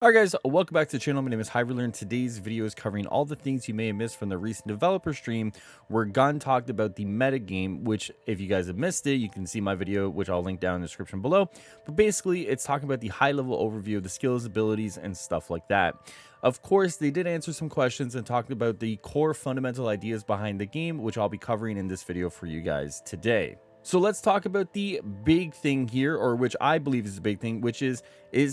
Alright guys, welcome back to the channel. My name is Highruler and today's video is covering all the things you may have missed from the recent developer stream where Gunn talked about the meta game, which if you guys have missed it, you can see my video, which I'll link down in the description below. But basically, it's talking about the high level overview of the skills, abilities, and stuff like that. Of course, they did answer some questions and talked about the core fundamental ideas behind the game, which I'll be covering in this video for you guys today. So let's talk about the big thing here, or which I believe is the big thing, which is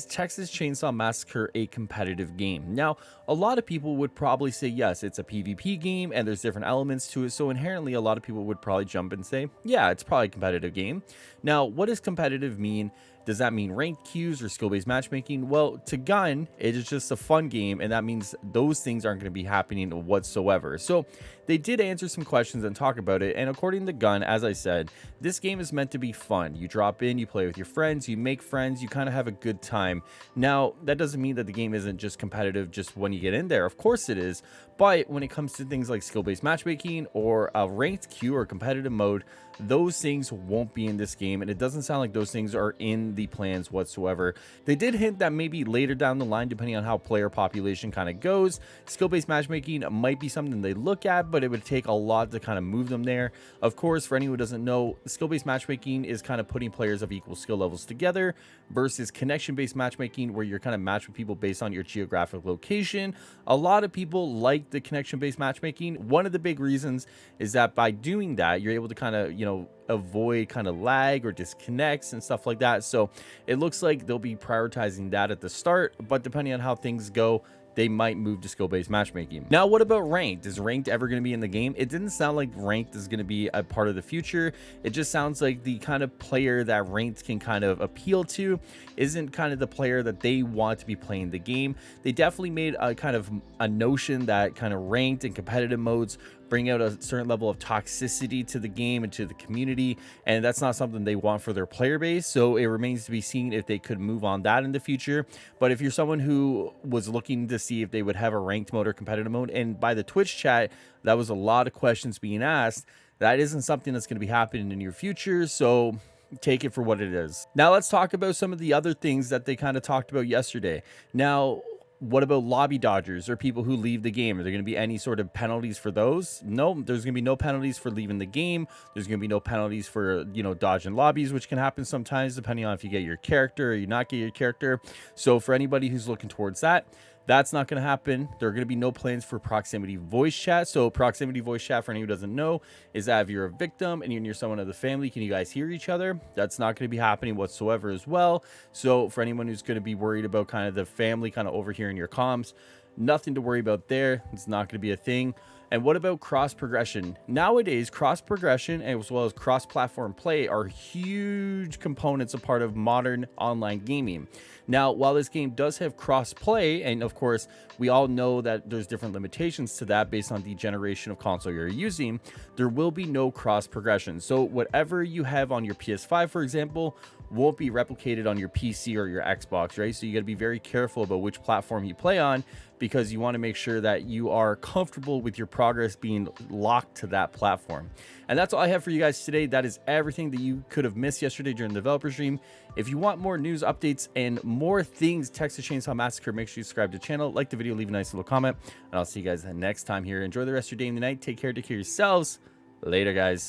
Texas Chainsaw Massacre a competitive game? Now, a lot of people would probably say, yes, it's a PvP game and there's different elements to it. So inherently, a lot of people would probably jump and say, yeah, it's probably a competitive game. Now, what does competitive mean? Does that mean ranked queues or skill-based matchmaking? Well, to Gunn, it is just a fun game, and that means those things aren't going to be happening whatsoever. So they did answer some questions and talk about it, and according to Gunn, as I said, this game is meant to be fun. You drop in, you play with your friends, you make friends, you kind of have a good time. Now, that doesn't mean that the game isn't just competitive just when you get in there. Of course it is, but when it comes to things like skill-based matchmaking or a ranked queue or competitive mode, those things won't be in this game, and it doesn't sound like those things are in the plans whatsoever. They did hint that maybe later down the line, depending on how player population kind of goes, skill-based matchmaking might be something they look at, but it would take a lot to kind of move them there. Of course, for anyone who doesn't know, skill-based matchmaking is kind of putting players of equal skill levels together versus connection-based matchmaking, where you're kind of matched with people based on your geographic location. A lot of people like the connection-based matchmaking. One of the big reasons is that by doing that, you're able to kind of, avoid kind of lag or disconnects and stuff like that. So it looks like they'll be prioritizing that at the start, but depending on how things go, they might move to skill-based matchmaking. Now, what about ranked? Is ranked ever going to be in the game? It didn't sound like ranked is going to be a part of the future. It just sounds like the kind of player that ranked can kind of appeal to isn't kind of the player that they want to be playing the game. They definitely made a kind of a notion that kind of ranked and competitive modes bring out a certain level of toxicity to the game and to the community, and that's not something they want for their player base. So it remains to be seen if they could move on that in the future. But if you're someone who was looking to see if they would have a ranked mode or competitive mode, and by the Twitch chat, that was a lot of questions being asked, that isn't something that's going to be happening in the near future. So take it for what it is. Now let's talk about some of the other things that they kind of talked about yesterday. Now, what about lobby dodgers or people who leave the game? Are there going to be any sort of penalties for those? No, there's going to be no penalties for leaving the game. There's going to be no penalties for, dodging lobbies, which can happen sometimes depending on if you get your character or you not get your character. So for anybody who's looking towards that, that's not going to happen. There are going to be no plans for proximity voice chat. So proximity voice chat, for anyone who doesn't know, is that if you're a victim and you're someone of the family, can you guys hear each other? That's not going to be happening whatsoever as well. So for anyone who's going to be worried about kind of the family kind of overhearing your comms, nothing to worry about there. It's not going to be a thing. And what about cross progression? Nowadays, cross progression as well as cross platform play are huge components, a part of modern online gaming. Now, while this game does have cross play, and of course, we all know that there's different limitations to that based on the generation of console you're using, there will be no cross progression. So whatever you have on your PS5, for example, won't be replicated on your PC or your Xbox, right? So you got to be very careful about which platform you play on, because you want to make sure that you are comfortable with your progress being locked to that platform. And that's all I have for you guys today. That is everything that you could have missed yesterday during the developer stream. If you want more news, updates, and more things Texas Chainsaw Massacre, make sure you subscribe to the channel, like the video, leave a nice little comment, and I'll see you guys next time here. Enjoy the rest of your day and the night. Take care of yourselves. Later, guys.